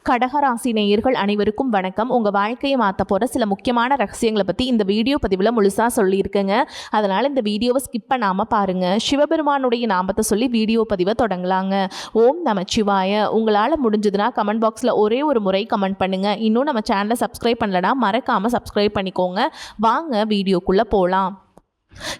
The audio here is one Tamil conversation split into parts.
கடகராசி நேயர்கள் அனைவருக்கும் வணக்கம். உங்கள் வாழ்க்கையை மாற்ற போகிற சில முக்கியமான ரகசியங்களை பற்றி இந்த வீடியோ பதிவில் முழுசாக சொல்லியிருக்கேங்க. அதனால் இந்த வீடியோவை ஸ்கிப் பண்ணாமல் பாருங்கள். சிவபெருமானுடைய நாமத்தை சொல்லி வீடியோ பதிவை தொடங்கலாங்க. ஓம் நமச்சிவாய. உங்களால் முடிஞ்சதுன்னா கமெண்ட் பாக்ஸில் ஒரே ஒரு முறை கமெண்ட் பண்ணுங்கள். இன்னும் நம்ம சேனலை சப்ஸ்கிரைப் பண்ணலன்னா மறக்காமல் சப்ஸ்கிரைப் பண்ணிக்கோங்க. வாங்க வீடியோக்குள்ளே போகலாம்.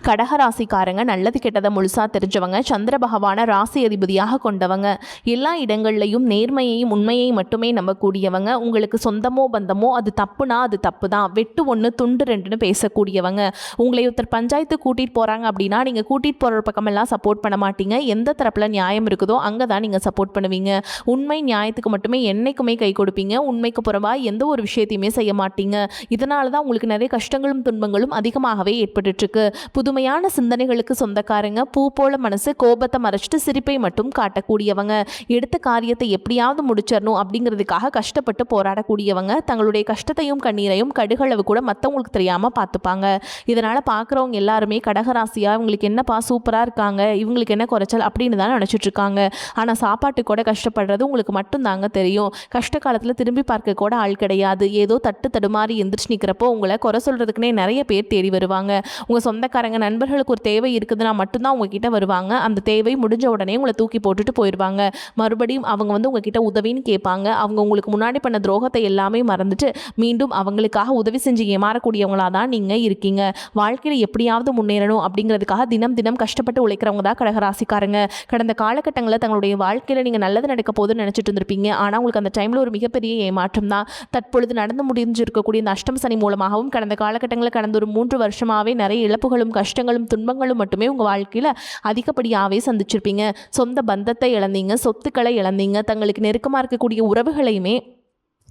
கடகராசிக்காரங்க நல்லது கெட்டதை முழுசாக தெரிஞ்சவங்க. சந்திர பகவானை ராசி அதிபதியாக கொண்டவங்க. எல்லா இடங்கள்லையும் நேர்மையையும் உண்மையையும் மட்டுமே நம்பக்கூடியவங்க. உங்களுக்கு சொந்தமோ பந்தமோ அது தப்புனா அது தப்பு தான், வெட்டு ஒன்று துண்டு ரெண்டுன்னு பேசக்கூடியவங்க. உங்களை ஒருத்தர் பஞ்சாயத்து கூட்டிகிட்டு போகிறாங்க அப்படின்னா நீங்கள் கூட்டிகிட்டு போகிற பக்கமெல்லாம் சப்போர்ட் பண்ண மாட்டீங்க. எந்த தரப்பில் நியாயம் இருக்குதோ அங்கே தான் நீங்கள் சப்போர்ட் பண்ணுவீங்க. உண்மை நியாயத்துக்கு மட்டுமே என்றைக்குமே கை கொடுப்பீங்க. உண்மைக்கு புறம்பாக எந்த ஒரு விஷயத்தையுமே செய்ய மாட்டீங்க. இதனால தான் உங்களுக்கு நிறைய கஷ்டங்களும் துன்பங்களும் அதிகமாகவே ஏற்பட்டுருக்கு. புதுமையான சிந்தனைகளுக்கு சொந்தக்காரங்க. பூ போல மனசு, கோபத்தை மறைச்சிட்டு சிரிப்பை மட்டும் காட்டக்கூடியவங்க. எடுத்த காரியத்தை எப்படியாவது முடிச்சிடணும் அப்படிங்கிறதுக்காக கஷ்டப்பட்டு போராடக்கூடியவங்க. தங்களுடைய கஷ்டத்தையும் கண்ணீரையும் கடுகளவு கூட மற்றவங்களுக்கு தெரியாமல் பார்த்துப்பாங்க. இதனால் பார்க்குறவங்க எல்லாருமே கடகராசியாக இவங்களுக்கு என்னப்பா சூப்பராக இருக்காங்க, இவங்களுக்கு என்ன குறைச்சல் அப்படின்னு தான் நினச்சிட்டு இருக்காங்க. ஆனால் சாப்பாட்டு கூட கஷ்டப்படுறது உங்களுக்கு மட்டும் தாங்க தெரியும். கஷ்ட காலத்தில் திரும்பி பார்க்க கூட ஆள் கிடையாது. ஏதோ தட்டு தடுமாறி எந்திரிச்சு நிற்கிறப்போ உங்களை குறை சொல்கிறதுக்குனே நிறைய பேர் தேடி வருவாங்க. உங்கள் சொந்தக்காரங்க நண்பர்களுக்கு ஒரு தேவை இருக்குதுன்னா மட்டும்தான் உங்ககிட்ட வருவாங்க. அந்த தேவை முடிஞ்ச உடனே உங்களை தூக்கி போட்டுட்டு போயிடுவாங்க. மறுபடியும் அவங்க உங்ககிட்ட உதவின்னு கேட்பாங்க. அவங்க உங்களுக்கு முன்னாடி பண்ண துரோகத்தை எல்லாமே மறந்துட்டு மீண்டும் அவங்களுக்காக உதவி செஞ்சு ஏமாறக்கூடியவங்களா தான் நீங்கள் இருக்கீங்க. வாழ்க்கையில் எப்படியாவது முன்னேறணும் அப்படிங்கிறதுக்காக தினம் தினம் கஷ்டப்பட்டு உழைக்கிறவங்க தான் கடகராசிக்காரங்க. கடந்த காலகட்டங்களில் தங்களுடைய வாழ்க்கையில் நீங்கள் நல்லது நடக்க போதுன்னு நினச்சிட்டு இருந்திருப்பீங்க. ஆனால் உங்களுக்கு அந்த டைமில் ஒரு மிகப்பெரிய ஏமாற்றம் தான் தற்பொழுது நடந்து முடிஞ்சிருக்கக்கூடிய இந்த அஷ்டம சனி மூலமாகவும் கடந்த காலகட்டங்களில் கடந்த ஒரு 3 வருஷமாகவே நிறைய இழப்புகளும் கஷ்டங்களும் துன்பங்களும் மட்டுமே உங்கள் வாழ்க்கையில் அதிகப்படியாகவே சந்திச்சிருப்பீங்க. சொந்த பந்தத்தை இழந்தீங்க, சொத்துக்களை இழந்தீங்க, தங்களுக்கு நெருக்கமாக இருக்கக்கூடிய உறவுகளையுமே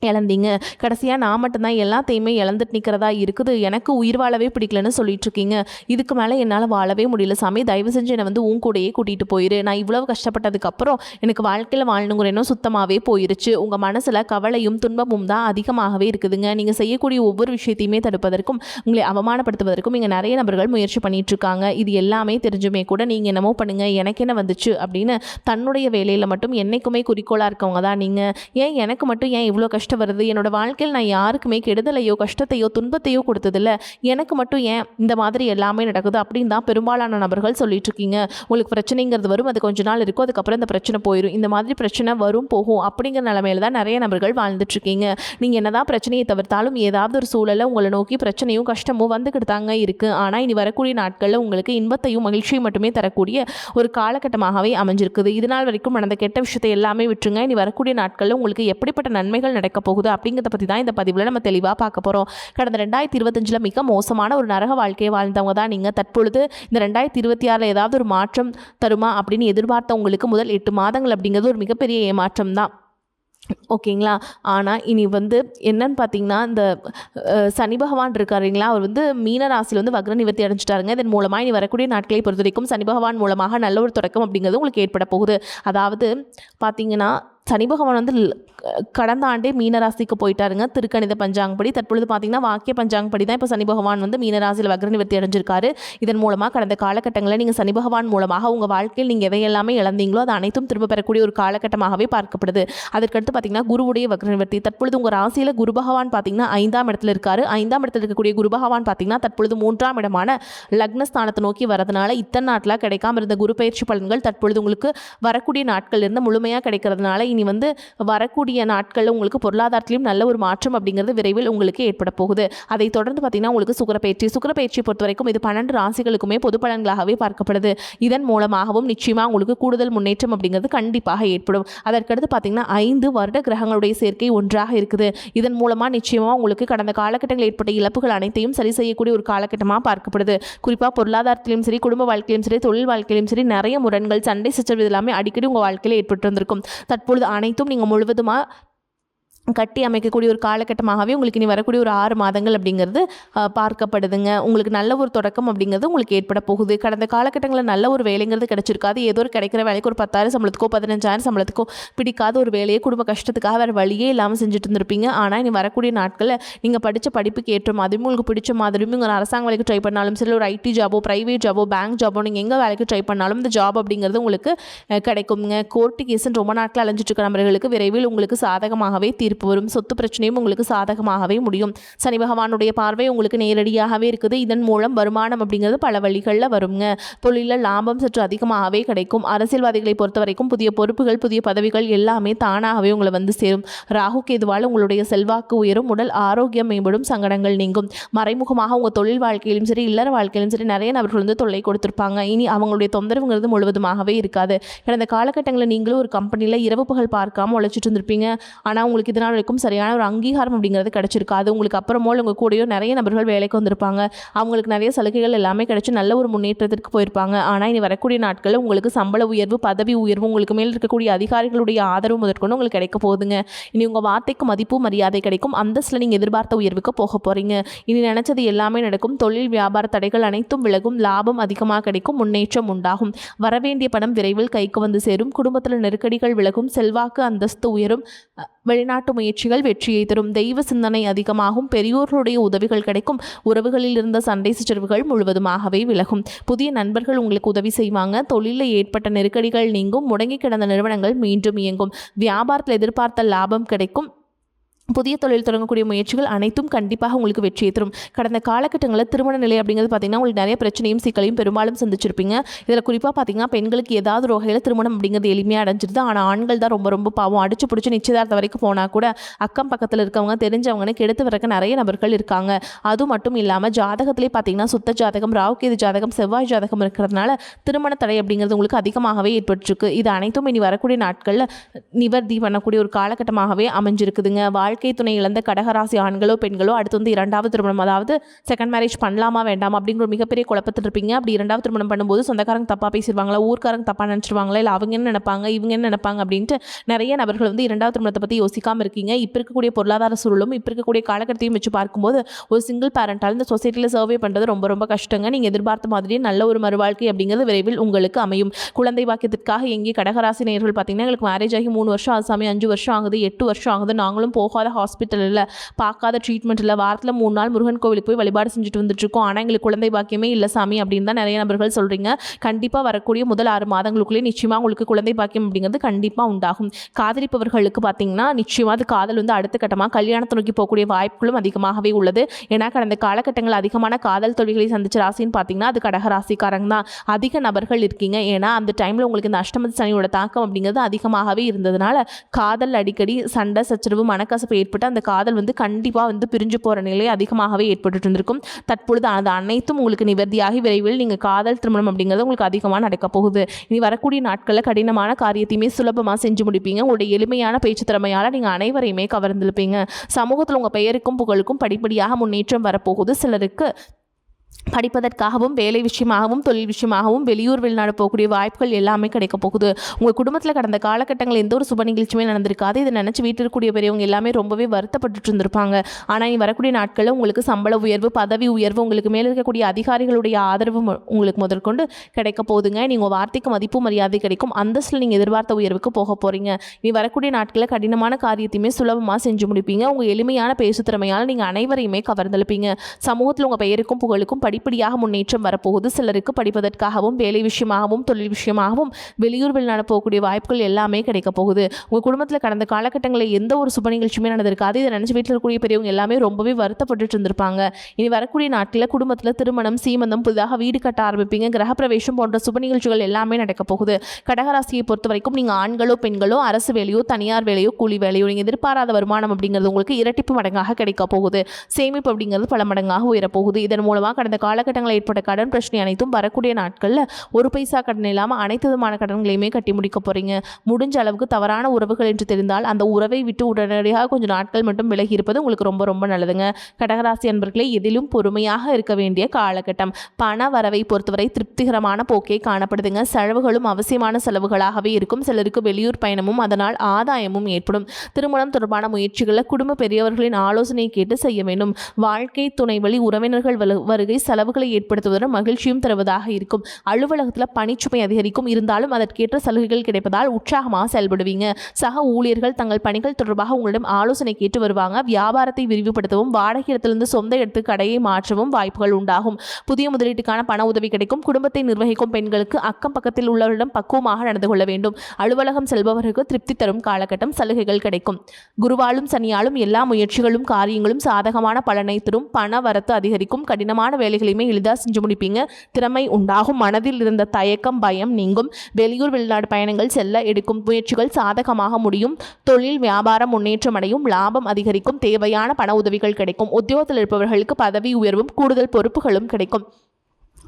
இழந்தீங்க. கடைசியாக நான் மட்டும்தான் எல்லாத்தையுமே இழந்துட்டு நிற்கிறதா இருக்குது, எனக்கு உயிர் வாழவே பிடிக்கலன்னு சொல்லிட்டு இருக்கீங்க. இதுக்கு மேலே என்னால் வாழவே முடியல சாமி, தயவு செஞ்சு என்னை உன் கூடையே கூட்டிகிட்டு போயிரு. நான் இவ்வளவு கஷ்டப்பட்டதுக்கப்புறம் எனக்கு வாழ்க்கையில் வாழணுங்கிற எண்ணம் சுத்தமாகவே போயிருச்சு. உங்கள் மனசில் கவலையும் துன்பமும் தான் அதிகமாகவே இருக்குதுங்க. நீங்கள் செய்யக்கூடிய ஒவ்வொரு விஷயத்தையுமே தடுப்பதற்கும் உங்களை அவமானப்படுத்துவதற்கும் இங்கே நிறைய நபர்கள் முயற்சி பண்ணிட்டு இருக்காங்க. இது எல்லாமே தெரிஞ்சுமே கூட நீங்கள் என்னமோ பண்ணுங்க, எனக்கு என்ன வந்துச்சு அப்படின்னு தன்னுடைய வேலையில் மட்டும் என்னைக்குமே குறிக்கோளாக இருக்கவங்க தான் நீங்கள். ஏன் எனக்கு மட்டும் ஏன் இவ்வளோ கஷ்டம் வருது, என்னோட வாழ்க்கையில் நான் யாருக்குமே கெடுதலையோ கஷ்டத்தையோ துன்பத்தையோ கொடுத்ததில்ல, எனக்கு மட்டும் ஏன் இந்த மாதிரி எல்லாமே நடக்குது அப்படின்னு தான் பெரும்பாலான நபர்கள் சொல்லிட்டு இருக்கீங்க. உங்களுக்கு பிரச்சனைங்கிறது வரும், அது கொஞ்ச நாள் இருக்கும், அதுக்கப்புறம் இந்த பிரச்சனை போயிடும். இந்த மாதிரி பிரச்சனை வரும் போகும் அப்படிங்கிற நிலைமையில தான் நிறைய நபர்கள் வாழ்ந்துட்டு இருக்கீங்க. நீங்கள் என்னதான் பிரச்சனையை தவிர்த்தாலும் ஏதாவது ஒரு சூழலை உங்களை நோக்கி பிரச்சனையும் கஷ்டமும் வந்துக்கிட்டு தாங்க இருக்குது. ஆனால் இனி வரக்கூடிய நாட்களில் உங்களுக்கு இன்பத்தையும் மகிழ்ச்சியும் மட்டுமே தரக்கூடிய ஒரு காலகட்டமாகவே அமைஞ்சிருக்குது. இதனால் வரைக்கும் நடந்த கெட்ட விஷயத்தை எல்லாமே விட்டுருங்க. இனி வரக்கூடிய நாட்களில் உங்களுக்கு எப்படிப்பட்ட நன்மைகள் நடக்க போகுது அப்படிங்கிறத பற்றி தான் இந்த பதிவில் நம்ம தெளிவாக பார்க்க போகிறோம். கடந்த 2025 மிக மோசமான ஒரு நரக வாழ்க்கையை வாழ்ந்தவங்க தான் நீங்கள். தற்பொழுது இந்த 2026 ஏதாவது ஒரு மாற்றம் தருமா அப்படின்னு எதிர்பார்த்தவங்களுக்கு முதல் 8 மாதங்கள் அப்படிங்கிறது ஒரு மிகப்பெரிய ஏமாற்றம் தான். ஓகேங்களா. ஆனால் இனி என்னன்னு பார்த்தீங்கன்னா, இந்த சனி பகவான் இருக்காருங்களா, அவர் மீன ராசியில் வக்ர நிவர்த்தி அடைஞ்சிட்டாருங்க. இதன் மூலமாக இனி வரக்கூடிய நாட்களை பொறுத்த வரைக்கும் சனி பகவான் மூலமாக நல்ல ஒரு தொடக்கம் அப்படிங்கிறது உங்களுக்கு ஏற்பட போகுது. அதாவது பார்த்தீங்கன்னா சனி பகவான் கடந்த ஆண்டே மீனராசிக்கு போயிட்டாருங்க திருக்கணித பஞ்சாங்கப்படி. தற்பொழுது பார்த்தீங்கன்னா வாக்கிய பஞ்சாங்கப்படி தான் இப்போ சனி பகவான் மீனராசியில் வக்ர நிவர்த்தி அடைஞ்சிருக்காரு. இதன் மூலமாக கடந்த காலகட்டங்களில் நீங்கள் சனி பகவான் மூலமாக உங்கள் வாழ்க்கையில் நீங்கள் எதையெல்லாமே இழந்தீங்களோ அது அனைத்தும் திரும்ப பெறக்கூடிய ஒரு காலகட்டமாகவே பார்க்கப்படுது. அதற்கடுத்து பார்த்தீங்கன்னா குருவுடைய வக்ர நிவர்த்தி. தற்பொழுது உங்கள் ராசியில் குரு பகவான் பார்த்தீங்கன்னா 5ஆம் இடத்துல இருக்காரு. 5ஆம் இடத்துல இருக்கக்கூடிய குரு பகவான் பார்த்தீங்கன்னா தற்பொழுது 3ஆம் இடமான லக்னஸ்தானத்தை நோக்கி வரதுனால இத்தனை நாட்டில் கிடைக்காம இருந்த குரு பயிற்சி பலன்கள் தற்பொழுது உங்களுக்கு வரக்கூடிய நாட்கள் இருந்து முழுமையாக கிடைக்கிறதுனால இனி வரக்கூடிய நாட்களில் உங்களுக்கு பொருளாதாரத்திலும் நல்ல ஒரு மாற்றம் அப்படிங்கிறது விரைவில் உங்களுக்கு ஏற்பட போகுது. அதை தொடர்ந்து பார்த்தீங்கன்னா உங்களுக்கு சுக்கிரப்பெயர்ச்சியை பொறுத்த வரைக்கும் இது 12 ராசிகளுக்குமே பொது பலன்களாகவே பார்க்கப்படுது. இதன் மூலமாகவும் நிச்சயமாக உங்களுக்கு கூடுதல் முன்னேற்றம் அப்படிங்கிறது கண்டிப்பாக ஏற்படும். அதற்கடுத்து பார்த்தீங்கன்னா 5 வருட கிரகங்களுடைய சேர்க்கை ஒன்றாக இருக்குது. இதன் மூலமாக நிச்சயமாக உங்களுக்கு கடந்த காலகட்டங்களில் ஏற்பட்ட இழப்புகள் அனைத்தையும் சரி செய்யக்கூடிய ஒரு காலகட்டமாக பார்க்கப்படுது. குறிப்பாக பொருளாதாரத்திலும் சரி, குடும்ப வாழ்க்கையிலும் சரி, தொழில் வாழ்க்கையிலும் சரி நிறைய முரண்கள், சண்டை சச்சரவு எல்லாமே அடிக்கடி உங்கள் வாழ்க்கையில் ஏற்பட்டு வந்திருக்கும். தற்பொழுது அனைத்தும் நீங்கள் முழுவதுமாக கட்டி அமைக்கக்கூடிய ஒரு காலகட்டமாகவே உங்களுக்கு இனி வரக்கூடிய ஒரு 6 மாதங்கள் அப்படிங்கிறது பார்க்கப்படுதுங்க. உங்களுக்கு நல்ல ஒரு தொடக்கம் அப்படிங்கிறது உங்களுக்கு ஏற்பட போகுது. கடந்த காலகட்டங்களில் நல்ல ஒரு வேலைங்கிறது கிடைச்சிருக்காது. ஏதோ ஒரு கிடைக்கிற வேலைக்கு ஒரு 10,000 சம்பளத்துக்கோ 15,000 சம்பளத்துக்கோ பிடிக்காத ஒரு வேலையை குடும்ப கஷ்டத்துக்காக வேறு வழியே இல்லாமல் செஞ்சுட்டு இருந்திருப்பீங்க. ஆனால் இனி வரக்கூடிய நாட்களில் நீங்கள் படித்த படிப்புக்கு ஏற்ற மாதிரியும் உங்களுக்கு பிடிச்ச மாதிரியும் ஒரு அரசாங்க வேலைக்கு ட்ரை பண்ணாலும் சரி, ஒரு ஐடி ஜாபோ, ப்ரைவேட் ஜாபோ, பேங்க் ஜாபோ, நீங்கள் எங்கே வேலைக்கு ட்ரை பண்ணாலும் இந்த ஜாப் அப்படிங்கிறது உங்களுக்கு கிடைக்குங்க. கோர்ட்டு கேஸுன்னு ரொம்ப நாட்கள் அலைஞ்சிட்டு இருக்க நபர்களுக்கு விரைவில் உங்களுக்கு சாதகமாகவே தீர்ப்பு வரும். சொத்து பிரச்சனையும் உங்களுக்கு சாதகமாகவே முடியும். சனி பகவானுடைய பார்வை உங்களுக்கு நேரடியாகவே இருக்குது. இதன் மூலம் வருமானம் அப்படிங்கிறது பல வழிகளில் வருங்க. தொழிலில் லாபம் சற்று அதிகமாகவே கிடைக்கும். அரசியல்வாதிகளை பொறுத்த வரைக்கும் புதிய பொறுப்புகள், புதிய பதவிகள் எல்லாமே தானாகவே உங்களை வந்து சேரும். ராகு கேதுவால் உங்களுடைய செல்வாக்கு உயரும், உடல் ஆரோக்கியம் மேம்படும், சங்கடங்கள் நீங்கும். மறைமுகமாக உங்கள் தொழில் வாழ்க்கையிலும் சரி, இல்லற வாழ்க்கையிலும் சரி நிறைய நபர்கள் வந்து தொல்லை கொடுத்திருப்பாங்க. இனி அவங்களுடைய தொந்தரவுங்கிறது முழுவதுமாகவே இருக்காது. கடந்த காலகட்டங்களில் நீங்களும் ஒரு கம்பெனியில் இரவு பகல் பார்க்காம உழைச்சிட்டு இருந்திருப்பீங்க. ஆனால் உங்களுக்கு இதனால் வரைக்கும் சரியான ஒரு அங்கீகாரம் அப்படிங்கிறது கிடைச்சிருக்காது. உங்களுக்கு அப்புறமோ உங்கள் கூடயோ நிறைய நபர்கள் வேலைக்கு வந்திருப்பாங்க. அவங்களுக்கு நிறைய சலுகைகள் எல்லாமே கிடைச்சி நல்ல ஒரு முன்னேற்றத்திற்கு போயிருப்பாங்க. ஆனால் இனி வரக்கூடிய நாட்களில் உங்களுக்கு சம்பள உயர்வு, பதவி உயர்வு, உங்களுக்கு மேல் இருக்கக்கூடிய அதிகாரிகளுடைய ஆதரவு முதற்கொண்டு உங்களுக்கு கிடைக்க போகுதுங்க. இனி உங்கள் வார்த்தைக்கு மதிப்பு மரியாதை கிடைக்கும். அந்தஸ்தில் நீங்கள் எதிர்பார்த்த உயர்வுக்கு போக போகிறீங்க. இனி நினைச்சது எல்லாமே நடக்கும். தொழில் வியாபார தடைகள் அனைத்தும் விலகும். லாபம் அதிகமாக கிடைக்கும். முன்னேற்றம் உண்டாகும். வரவேண்டிய பணம் விரைவில் கைக்கு வந்து சேரும். குடும்பத்தில் நெருக்கடிகள் விலகும். செல்வாக்கு அந்தஸ்து உயரும். வெளிநாட்டு முயற்சிகள் வெற்றியை தரும். தெய்வ சிந்தனை அதிகமாகும். பெரியோர்களுடைய உதவிகள் கிடைக்கும். உறவுகளில் இருந்த சண்டை சச்சரவுகள் முழுவதுமாகவே விலகும். புதிய நண்பர்கள் உங்களுக்கு உதவி செய்வாங்க. தொழிலில் ஏற்பட்ட நெருக்கடிகள் நீங்கும். முடங்கி கிடந்த நிறுவனங்கள் மீண்டும் இயங்கும். வியாபாரத்தில் எதிர்பார்த்த லாபம் கிடைக்கும். புதிய தொழில் தொடங்கக்கூடிய முயற்சிகள் அனைத்தும் கண்டிப்பாக உங்களுக்கு வெற்றியை தரும். கடந்த காலகட்டங்களில் திருமண நிலை அப்படிங்கிறது பார்த்தீங்கன்னா உங்களுக்கு நிறைய பிரச்சனையும் சிக்கலையும் பெரும்பாலும் சந்திச்சிருப்பீங்க. இதில் குறிப்பாக பார்த்தீங்கன்னா பெண்களுக்கு ஏதாவது ஒரு வகையில் திருமணம் அப்படிங்கிறது எளிமையாக அடைஞ்சிருது. ஆனால் ஆண்கள் தான் ரொம்ப ரொம்ப பாவம். அடிச்சு பிடிச்சி நிச்சயதார்த்தம் வரைக்கும் போனால் கூட அக்கம் பக்கத்தில் இருக்கவங்க தெரிஞ்சவங்கன்னு கெடுத்து வரக்க நிறைய நபர்கள் இருக்காங்க. அது மட்டும் இல்லாமல் ஜாதகத்திலே பார்த்தீங்கன்னா சுத்த ஜாதகம், ராகுகேது ஜாதகம், செவ்வாய் ஜாதகம் இருக்கிறதுனால திருமண தடை அப்படிங்கிறது உங்களுக்கு அதிகமாகவே ஏற்பட்டிருக்கு. இது அனைத்தும் இனி வரக்கூடிய நாட்களில் நிவர்த்தி பண்ணக்கூடிய ஒரு காலகட்டமாகவே அமைஞ்சிருக்குதுங்க. வாழ்க்கை துணை இழந்த கடகராசி ஆண்களோ பெண்களோ அடுத்து வந்து 2வது திருமணம், அதாவது செகண்ட் மேரேஜ் பண்ணலாமா வேண்டாமா அப்படிங்கிற ஒரு மிகப்பெரிய குழப்பத்தில் இருப்பீங்க. அப்படி 2வது திருமணம் பண்ணும்போது சொந்தக்காரங்க தப்பாக பேசிடுவாங்களா, ஊர்க்காரங்க தப்பாக நினச்சிருவாங்களா, இல்லை அவங்க என்ன நினைப்பாங்க, இவங்க என்ன நினைப்பாங்க அப்படின்ட்டு நிறைய நபர்கள் வந்து 2வது திருமணத்தை பற்றி யோசிக்காமல் இருக்கீங்க. இப்போ இருக்கக்கூடிய பொருளாதார சூழலும் இப்போ இருக்கக்கூடிய காலகட்டத்தையும் வச்சு பார்க்கும்போது ஒரு சிங்கிள் பேரண்டால் இந்த சொசைட்டியில் சர்வே பண்ணுறது ரொம்ப ரொம்ப கஷ்டங்க. நீங்கள் எதிர்பார்த்த மாதிரியே நல்ல ஒரு மறுவாழ்க்கை அப்படிங்கிறது விரைவில் உங்களுக்கு அமையும். குழந்தை பாக்கியத்திற்காக எங்கே கடகராசி நேயர்கள் பார்த்தீங்கன்னா எங்களுக்கு மேரேஜ் ஆகி 3 வருஷம் ஆகுது சாமி, 5 வருஷம் ஆகுது, 8 வருஷம் ஆகுது, நாங்களும் போகாத ஹாஸ்பிட்டலில் பார்க்காத ட்ரீட்மெண்ட் இல்லை, வாரத்தில் 3 நாள் முருகன் கோவிலுக்கு போய் வழிபாடு செஞ்சுட்டு வந்துட்டுருக்கோம், ஆனால் எங்களுக்கு குழந்தை பாக்கியமே இல்லை சாமி அப்படின்னு தான் நிறைய நபர்கள் சொல்கிறீங்க. கண்டிப்பாக வரக்கூடிய முதல் 6 மாதங்களுக்குள்ளே நிச்சயமாக உங்களுக்கு குழந்தை பாக்கியம் அப்படிங்கிறது கண்டிப்பாக உண்டாகும். காதலிப்பவர்களுக்கு பார்த்தீங்கன்னா நிச்சயமாக அது காதல் வந்து அடுத்த கட்டமாக கல்யாணத்தை நோக்கி போகக்கூடிய வாய்ப்புகளும் அதிகமாகவே உள்ளது. ஏன்னா கடந்த காலகட்டங்கள் அதிகமான காதல் தொழில்களை சந்திச்ச ராசின்னு பார்த்தீங்கன்னா அது கடகராசிக்காரங்க தான். அதிக நபர்கள் இருக்கீங்க. ஏன்னா அந்த டைமில் உங்களுக்கு இந்த அஷ்டம சனியோட தாக்கம் அப்படிங்கிறது அதிகமாகவே இருந்ததுனால காதல் அடிக்கடி சண்டை சச்சரவு மனக்கசப்பு ஏற்பட்டு அந்த காதல் வந்து கண்டிப்பாக வந்து பிரிஞ்சு போகிற நிலை அதிகமாகவே ஏற்பட்டு இருந்திருக்கும். தற்பொழுது அது அனைத்தும் உங்களுக்கு நிவர்த்தியாகி விரைவில் நீங்கள் காதல் திருமணம் அப்படிங்கிறது உங்களுக்கு அதிகமாக நடக்க போகுது. இனி வரக்கூடிய நாட்களில் கடினமான காரியத்தையுமே சுலபமாக செஞ்சு முடிப்பீங்க. உங்களுடைய எளிமையான பேச்சு திறமையால் நீங்கள் அனைவரையுமே கவர்ந்திருப்பீங்க. சமூகத்தில் உங்கள் பெயருக்கும் புகழுக்கும் படிப்படியாக முன்னேற்றம் வரப்போகுது. சிலருக்கு படிப்பதற்காகவும் வேலை விஷயமாகவும் தொழில் விஷயமாகவும் வெளியூர் வெளிநாடு போகக்கூடிய வாய்ப்புகள் எல்லாமே கிடைக்க போகுது. உங்கள் குடும்பத்தில் கடந்த காலகட்டங்களில் எந்த ஒரு சுப நிகழ்ச்சியுமே நடந்திருக்காது. இதை நினச்சி வீட்டில் இருக்கக்கூடிய பெரியவங்க எல்லாமே ரொம்பவே வருத்தப்பட்டு இருந்திருப்பாங்க. ஆனால் இனி வரக்கூடிய நாட்களில் உங்களுக்கு சம்பள உயர்வு, பதவி உயர்வு, உங்களுக்கு மேலே இருக்கக்கூடிய அதிகாரிகளுடைய ஆதரவு உங்களுக்கு முதற்கொண்டு கிடைக்க போகுதுங்க. நீங்கள் வார்த்தைக்கு மதிப்பு மரியாதை கிடைக்கும். அந்தஸ்தில் நீங்கள் எதிர்பார்த்த உயர்வுக்கு போக போகிறீங்க. இனி வரக்கூடிய நாட்களில் கடினமான காரியத்தையுமே சுலபமாக செஞ்சு முடிப்பீங்க. உங்கள் எளிமையான பேசு திறமையால் நீங்கள் அனைவரையுமே கவர்ந்தெழுப்பீங்க. சமூகத்தில் உங்கள் பெயருக்கும் புகழுக்கும் படிப்படியாக முன்னேற்றம் வரப்போகுது. சிலருக்கு படிப்பதற்காகவும் வேலை விஷயமாகவும் தொழில் விஷயமாகவும் வெளியூர் வெளிநாடு போகக்கூடிய வாய்ப்புகள் எல்லாமே கிடைக்க போகுது. உங்கள் குடும்பத்தில் கடந்த காலகட்டங்களில் எந்த ஒரு சுப நிகழ்ச்சியுமே நடந்திருக்காது. இதை நினச்சி வீட்டில் இருக்கக்கூடிய பெரியவங்க எல்லாமே ரொம்பவே வருத்தப்பட்டு இருந்திருப்பாங்க. இனி வரக்கூடிய நாட்களில் குடும்பத்தில் திருமணம், சீமந்தம், புதிதாக வீடு கட்ட ஆரம்பிப்பீங்க. கிரகப்பிரவேசம் போன்ற சுப நிகழ்ச்சிகள் எல்லாமே நடக்க போகுது. கடகராசியை பொறுத்த வரைக்கும் நீங்கள் ஆண்களோ பெண்களோ அரசு வேலையோ தனியார் வேலையோ கூலி வேலையோ நீங்கள் எதிர்பாராத வருமானம் அப்படிங்கிறது உங்களுக்கு இரட்டிப்பு மடங்காக கிடைக்க போகுது. சேமிப்பு அப்படிங்கிறது பல மடங்காக உயரப்போகுது. இதன் மூலமாக கடந்த கடந்த காலகட்டங்களில் ஏற்பட்ட கடன் பிரச்சனை அனைத்தும் வரக்கூடிய நாட்களில் ஒரு பைசா கடன் இல்லாமல் அனைத்து விதமான கடன்களையுமே கட்டி முடிக்க போகிறீங்க. முடிஞ்ச அளவுக்கு தவறான உறவுகள் என்று தெரிந்தால் அந்த உறவை விட்டு உடனடியாக கொஞ்சம் நாட்கள் மட்டும் விலகி இருப்பது உங்களுக்கு ரொம்ப ரொம்ப நல்லதுங்க. கடகராசி அன்பர்களே, எதிலும் பொறுமையாக இருக்க வேண்டிய காலகட்டம். பண வரவை பொறுத்தவரை திருப்திகரமான போக்கே காணப்படுதுங்க. செலவுகளும் அவசியமான செலவுகளாகவே இருக்கும். சிலருக்கு வெளியூர் பயணமும் அதனால் ஆதாயமும் ஏற்படும். திருமணம் தொடர்பான முயற்சிகளை குடும்ப பெரியவர்களின் ஆலோசனை கேட்டு செய்ய வேண்டும். வாழ்க்கை துணை வழி உறவினர்கள் வருகை செலவுகளை ஏற்படுத்துவதுடன் மகிழ்ச்சியும் தருவதாக இருக்கும். அலுவலகத்தில் பணிச்சுமை அதிகரிக்கும். இருந்தாலும் அதற்கேற்ற சலுகைகள் கிடைப்பதால் உற்சாகமாக செயல்படுவீங்க. சக ஊழியர்கள் தங்கள் பணிகள் தொடர்பாக உங்களிடம் ஆலோசனை கேட்டு வருவாங்க. வியாபாரத்தை விரிவுபடுத்தவும் வாடகை இடத்திலிருந்து சொந்த இடத்துக்கு கடையை மாற்றவும் வாய்ப்புகள் உண்டாகும். புதிய முதலீட்டுக்கான பண உதவி கிடைக்கும். குடும்பத்தை நிர்வகிக்கும் பெண்களுக்கு அக்கம் பக்கத்தில் உள்ளவர்களிடம் பக்குவமாக நடந்து கொள்ள வேண்டும். அலுவலகம் செல்பவர்களுக்கு திருப்தி தரும் காலகட்டம். சலுகைகள் கிடைக்கும். குருவாலும் சனியாலும் எல்லா முயற்சிகளும் காரியங்களும் சாதகமான பலனை தரும். பண வரத்து அதிகரிக்கும். கடினமான வேலைகளையுமே எளிதாக செஞ்சு முடிப்பீங்க. திறமை உண்டாகும். மனதில் இருந்த தயக்கம் பயம் நீங்கும். வெளியூர் வெளிநாடு பயணங்கள் செல்ல எடுக்கும் முயற்சிகள் சாதகமாக முடியும். தொழில் வியாபாரம் முன்னேற்றம் அடையும். லாபம் அதிகரிக்கும். தேவையான பண உதவிகள் கிடைக்கும். உத்தியோகத்தில் இருப்பவர்களுக்கு பதவி உயர்வும் கூடுதல் பொறுப்புகளும் கிடைக்கும்.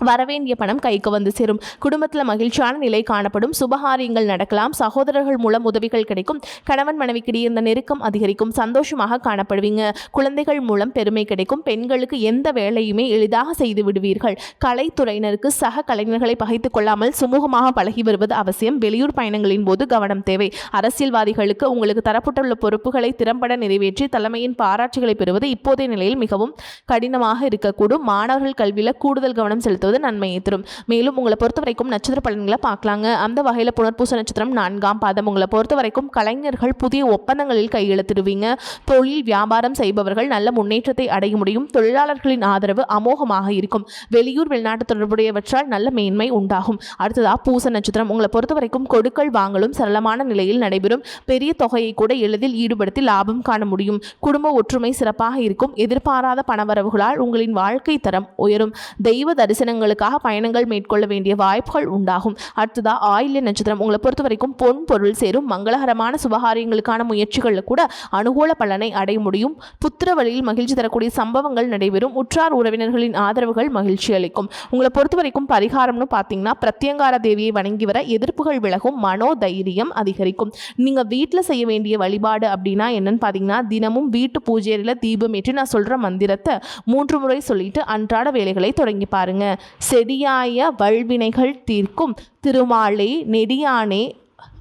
வரவேண்டிய பணம் கைக்கு வந்து சேரும். குடும்பத்தில் மகிழ்ச்சியான நிலை காணப்படும். சுபகாரியங்கள் நடக்கலாம். சகோதரர்கள் மூலம் உதவிகள் கிடைக்கும். கணவன் மனைவிக்கிடையே இந்த நெருக்கம் அதிகரிக்கும். சந்தோஷமாக காணப்படுவீங்க. குழந்தைகள் மூலம் பெருமை கிடைக்கும். பெண்களுக்கு எந்த வேலையுமே எளிதாக செய்து விடுவீர்கள். கலைத்துறையினருக்கு சக கலைஞர்களை பகைத்துக் கொள்ளாமல் சுமூகமாக பழகி வருவது அவசியம். வெளியூர் பயணங்களின் போது கவனம் தேவை. அரசியல்வாதிகளுக்கு உங்களுக்கு தரப்பட்டுள்ள பொறுப்புகளை திறம்பட நிறைவேற்றி தலைமையின் பாராட்டுகளை பெறுவது இப்போதைய நிலையில் மிகவும் கடினமாக இருக்கக்கூடும். மாணவர்கள் கல்வியில் கூடுதல் கவனம் செலுத்துவது நன்மையை தரும். மேலும் உங்களை பொறுத்த வரைக்கும் நட்சத்திர பலன்களை பார்க்கலாங்க. அந்த வகையில் புனர்பூச நட்சத்திரம் 4ஆம் பாதம். உங்களை பொறுத்த வரைக்கும் கலைஞர்கள் புதிய ஒப்பந்தங்களில் கையெழுத்திடுவீங்க. தொழில் வியாபாரம் செய்பவர்கள் நல்ல முன்னேற்றத்தை அடைய முடியும். தொழிலாளர்களின் ஆதரவு அமோகமாக இருக்கும். வெளியூர் வெளிநாட்டு தொடர்புடையவற்றால் நல்ல மேன்மை உண்டாகும். அடுத்ததா பூச நட்சத்திரம். உங்களை பொறுத்த வரைக்கும் கொடுக்கல் வாங்கலும் சரளமான நிலையில் நடைபெறும். பெரிய தொகையை கூட எளிதில் ஈடுபடுத்தி லாபம் காண முடியும். குடும்ப ஒற்றுமை சிறப்பாக இருக்கும். எதிர்பாராத பணவரவுகளால் உங்களின் வாழ்க்கை தரம் உயரும். தெய்வ தரிசனங்களுக்காக பயணங்கள் மேற்கொள்ள வேண்டிய வாய்ப்புகள் உண்டாகும். அடுத்ததா ஆயில்ய நட்சத்திரம். உங்களை பொறுத்த வரைக்கும் பொன் பொருள் சேரும். மங்களகரமான சுபகாரியங்களுக்கான முயற்சிகளில் கூட அனுகூல பலனை அடைய முடியும். புத்திர வழியில் மகிழ்ச்சி தரக்கூடிய சம்பவங்கள் நடைபெறும். உற்றார் உறவினர்களின் ஆதரவுகள் மகிழ்ச்சி அளிக்கும். உங்களை பொறுத்த வரைக்கும் பரிகாரம்னு பார்த்தீங்கன்னா பிரத்யங்கார தேவியை வணங்கி வர எதிர்ப்புகள் விலகும். மனோ தைரியம் அதிகரிக்கும். நீங்கள் வீட்டில் செய்ய வேண்டிய வழிபாடு அப்படின்னா என்னன்னு பார்த்தீங்கன்னா தினமும் வீட்டு பூஜையில் தீபம் ஏற்றி நான் சொல்கிற மந்திரத்தை 3 முறை சொல்லிட்டு அன்றாட வேலைகளை தொடங்கி பாருங்க. செடியாய வல்வினைகள் தீர்க்கும் திருமாலே நெடியானே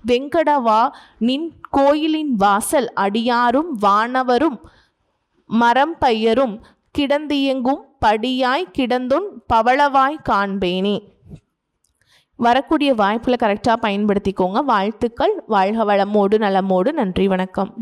வெங்கடவா நின் கோயிலின் வாசல் அடியாரும் வானவரும் மரம் பையரும் கிடந்தியங்கும் படியாய் கிடந்துன் பவளவாய் காண்பேனே. வரக்கூடிய வாய்ப்புகளை கரெக்டாக பயன்படுத்திக்கோங்க. வாழ்த்துக்கள். வாழ்க வளமோடு நலமோடு. நன்றி, வணக்கம்.